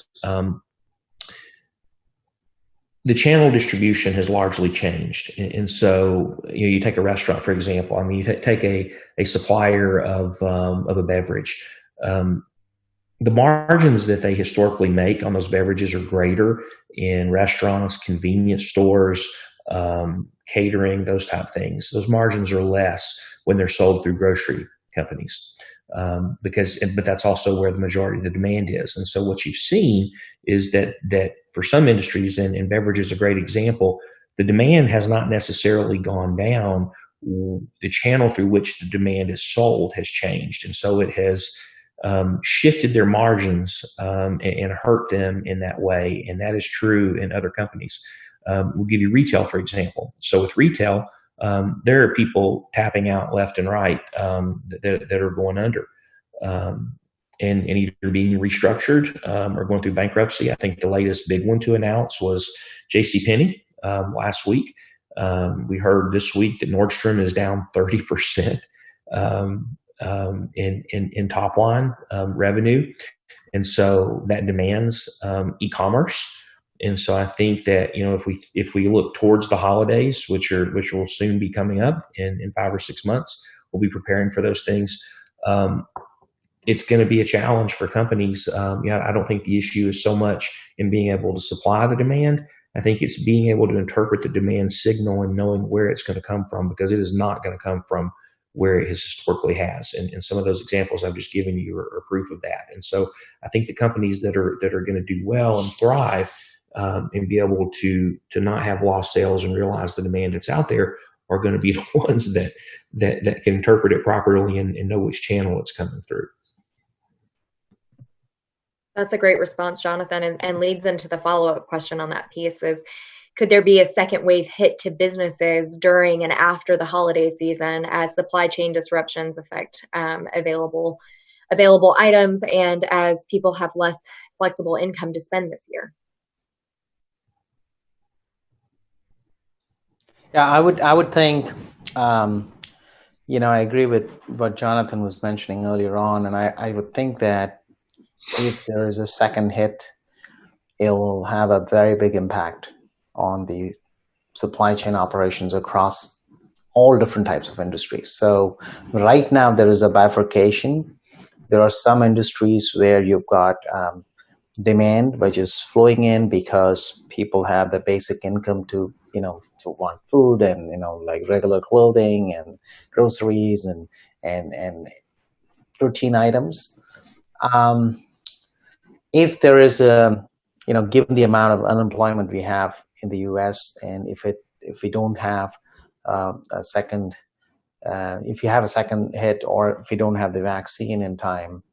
the channel distribution has largely changed. And so, you take a restaurant, for example. I mean, you take a supplier of a beverage. The margins that they historically make on those beverages are greater in restaurants, convenience stores, catering, those type of things. Those margins are less when they're sold through grocery companies. But that's also where the majority of the demand is. And so what you've seen is that for some industries, and beverage is a great example, the demand has not necessarily gone down. The channel through which the demand is sold has changed. And so it has shifted their margins and hurt them in that way. And that is true in other companies. We'll give you retail, for example. So with retail, there are people tapping out left and right that are going under and either being restructured or going through bankruptcy. I think the latest big one to announce was JCPenney last week. We heard this week that Nordstrom is down 30% in top line revenue. And so that demands e-commerce. And so I think that, if we look towards the holidays, which will soon be coming up in 5 or 6 months, we'll be preparing for those things. It's going to be a challenge for companies. I don't think the issue is so much in being able to supply the demand. I think it's being able to interpret the demand signal and knowing where it's going to come from, because it is not going to come from where it historically has. And some of those examples I've just given you are proof of that. And so I think the companies that are going to do well and thrive and be able to not have lost sales and realize the demand that's out there are going to be the ones that can interpret it properly and know which channel it's coming through. That's a great response, Jonathan, and leads into the follow-up question on that piece is, could there be a second wave hit to businesses during and after the holiday season as supply chain disruptions affect available items and as people have less flexible income to spend this year? Yeah, I would think, I agree with what Jonathan was mentioning earlier on, and I would think that if there is a second hit, it will have a very big impact on the supply chain operations across all different types of industries. So right now there is a bifurcation. There are some industries where you've got demand which is flowing in because people have the basic income to want food and like regular clothing and groceries and routine items. If there is given the amount of unemployment we have in the U.S., and if we don't have a second, if you have a second hit, or if we don't have the vaccine in time,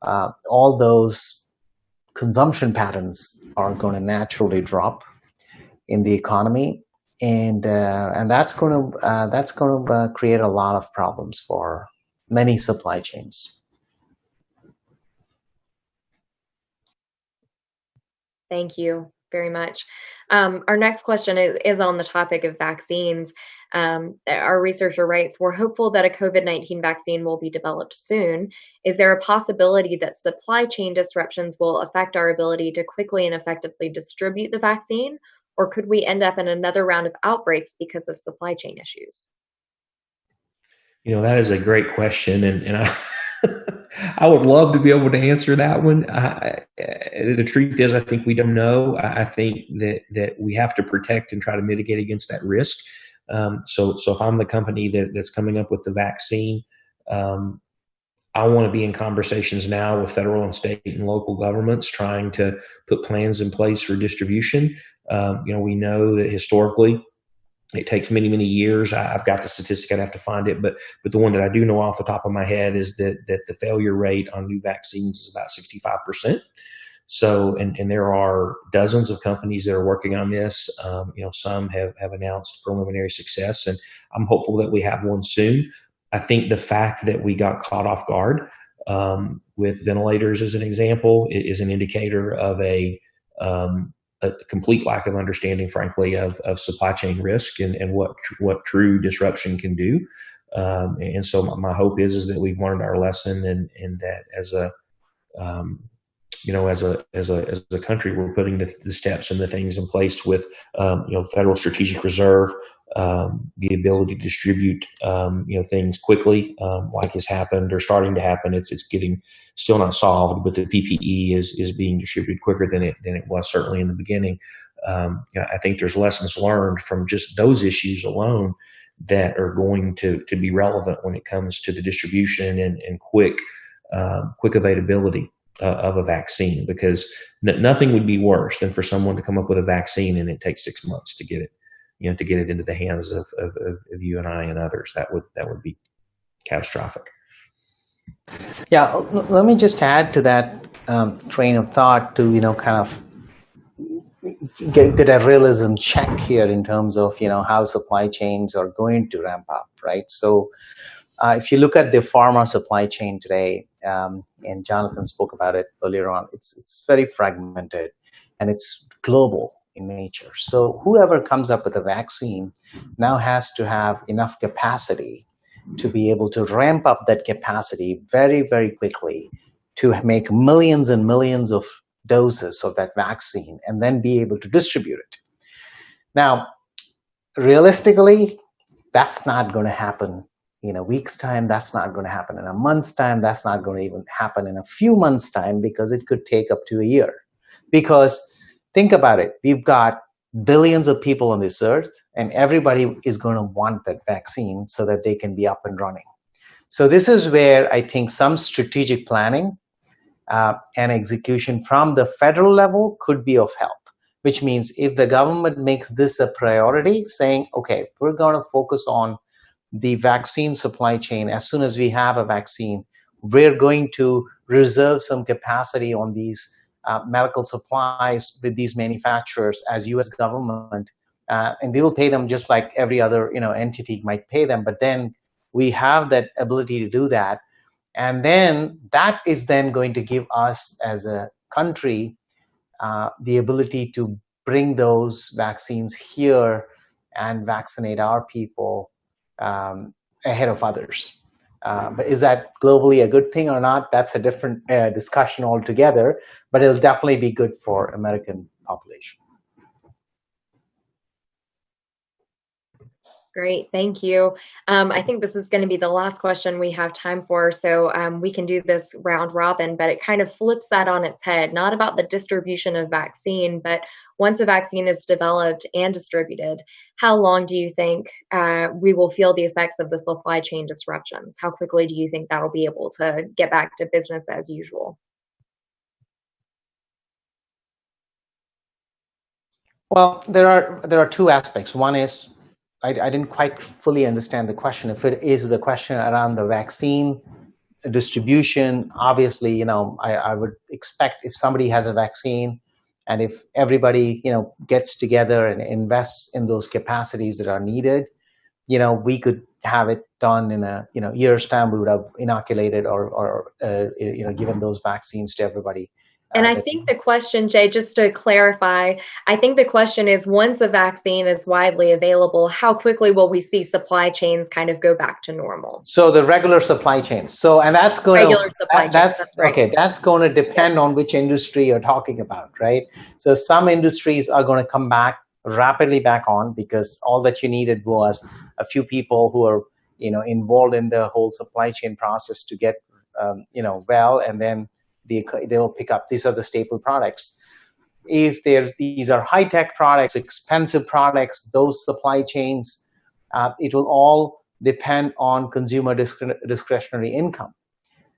all those consumption patterns are going to naturally drop in the economy, and that's going to create a lot of problems for many supply chains. Thank you very much. Our next question is on the topic of vaccines. Our researcher writes, we're hopeful that a COVID-19 vaccine will be developed soon. Is there a possibility that supply chain disruptions will affect our ability to quickly and effectively distribute the vaccine? Or could we end up in another round of outbreaks because of supply chain issues? That is a great question, and I would love to be able to answer that one. The truth is, I think we don't know. I think that we have to protect and try to mitigate against that risk. So if I'm the company that's coming up with the vaccine, I want to be in conversations now with federal and state and local governments trying to put plans in place for distribution. We know that historically it takes many, many years. I've got the statistic, I'd have to find it, but the one that I do know off the top of my head is that the failure rate on new vaccines is about 65%. So, and there are dozens of companies that are working on this. Some have announced preliminary success, and I'm hopeful that we have one soon. I think the fact that we got caught off guard with ventilators as an example is an indicator of a complete lack of understanding, frankly, of supply chain risk and what true disruption can do. And so my hope is that we've learned our lesson, and that as a country, we're putting the steps and the things in place with Federal Strategic Reserve, the ability to distribute things quickly, like has happened or starting to happen. It's getting still not solved, but the PPE is being distributed quicker than it was certainly in the beginning. I think there's lessons learned from just those issues alone that are going to be relevant when it comes to the distribution and quick availability of a vaccine, because nothing would be worse than for someone to come up with a vaccine and it takes 6 months to get it, to get it into the hands of you and I and others. That would be catastrophic. Yeah, let me just add to that train of thought to kind of get a realism check here in terms of how supply chains are going to ramp up, right? So if you look at the pharma supply chain today, and Jonathan spoke about it earlier on, it's very fragmented and it's global in nature. So whoever comes up with a vaccine now has to have enough capacity to be able to ramp up that capacity very, very quickly to make millions and millions of doses of that vaccine and then be able to distribute it. Now, realistically, that's not going to happen in a week's time. That's not going to happen in a month's time. That's not going to even happen in a few months' time, because it could take up to a year. Because think about it, we've got billions of people on this earth, and everybody is going to want that vaccine so that they can be up and running. So this is where I think some strategic planning and execution from the federal level could be of help. which means if the government makes this a priority, saying, okay, we're going to focus on the vaccine supply chain. As soon as we have a vaccine, we're going to reserve some capacity on these medical supplies with these manufacturers as U.S. government, and we will pay them just like every other entity might pay them. But then we have that ability to do that, and then that is then going to give us as a country the ability to bring those vaccines here and vaccinate our people ahead of others. But is that globally a good thing or not? That's a different discussion altogether, but it'll definitely be good for American population. Great, thank you. I think this is going to be the last question we have time for, so we can do this round robin, but it kind of flips that on its head, not about the distribution of vaccine, but once a vaccine is developed and distributed, how long do you think we will feel the effects of the supply chain disruptions? How quickly do you think that'll be able to get back to business as usual? Well, there are two aspects. One is, I didn't quite fully understand the question. If it is the question around the vaccine distribution, obviously, I would expect if somebody has a vaccine and if everybody, gets together and invests in those capacities that are needed, we could have it done in a, year's time. We would have inoculated or given those vaccines to everybody. And I think the question, Jay, just to clarify, I think the question is, once the vaccine is widely available, how quickly will we see supply chains kind of go back to normal? So the regular supply chains. So, and that's going regular supply chains. That's right. Okay. That's going to depend on which industry you're talking about, right? So some industries are going to come back rapidly back on because all that you needed was a few people who are, involved in the whole supply chain process to get, well, and then they'll pick up. These are the staple products. If these are high-tech products, expensive products, those supply chains, it will all depend on consumer discretionary income.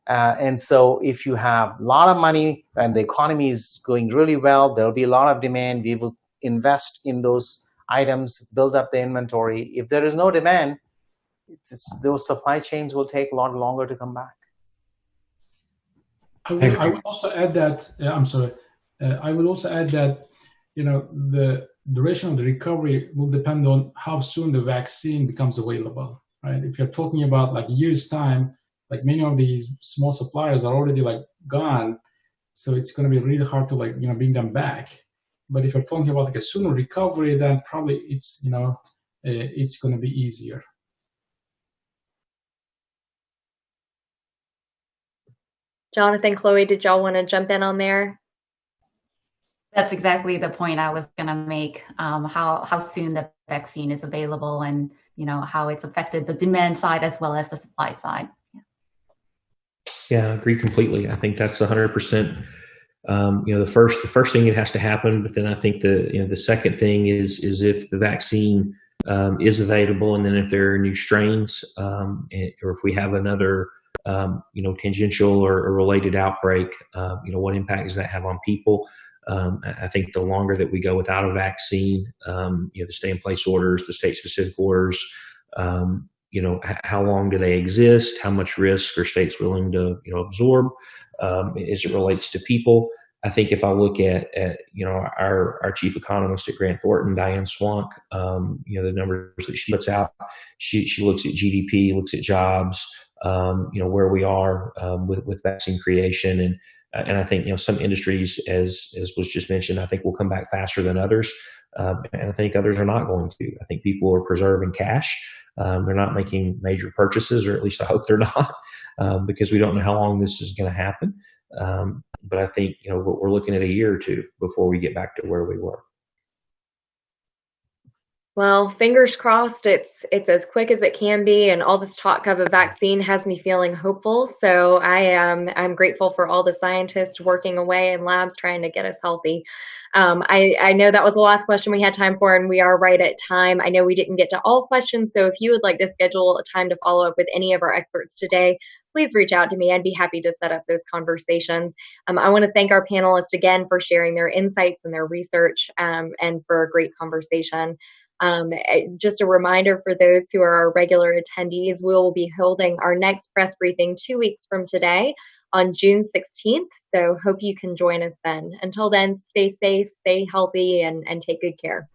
And so if you have a lot of money and the economy is going really well, there'll be a lot of demand. We will invest in those items, build up the inventory. If there is no demand, those supply chains will take a lot longer to come back. I would also add that, I would also add that, the duration of the recovery will depend on how soon the vaccine becomes available, right? If you're talking about like a year's time, like many of these small suppliers are already like gone, so it's going to be really hard to bring them back. But if you're talking about like a sooner recovery, then probably it's, it's going to be easier. Jonathan, Chloe, did y'all want to jump in on there? That's exactly the point I was going to make. How soon the vaccine is available, and how it's affected the demand side as well as the supply side. Yeah, I agree completely. I think that's 100%. The first thing that has to happen, but then I think the second thing is if the vaccine is available, and then if there are new strains, or if we have another tangential or related outbreak, what impact does that have on people? I think the longer that we go without a vaccine, the stay-in-place orders, the state-specific orders, how long do they exist? How much risk are states willing to absorb as it relates to people? I think if I look at our chief economist at Grant Thornton, Diane Swank, the numbers that she puts out, she looks at GDP, looks at jobs, where we are with vaccine creation, and I think some industries, as was just mentioned, I think will come back faster than others, and I think others are not going to. I think people are preserving cash. They're not making major purchases, or at least I hope they're not, because we don't know how long this is going to happen. But I think we're looking at a year or two before we get back to where we were. Well, fingers crossed it's as quick as it can be, and all this talk of a vaccine has me feeling hopeful. So I'm grateful for all the scientists working away in labs trying to get us healthy. I know that was the last question we had time for, and we are right at time. I know we didn't get to all questions, so if you would like to schedule a time to follow up with any of our experts today, please reach out to me. I'd be happy to set up those conversations. I want to thank our panelists again for sharing their insights and their research, and for a great conversation. Just a reminder for those who are our regular attendees, we will be holding our next press briefing 2 weeks from today on June 16th. So hope you can join us then. Until then, stay safe, stay healthy, and take good care.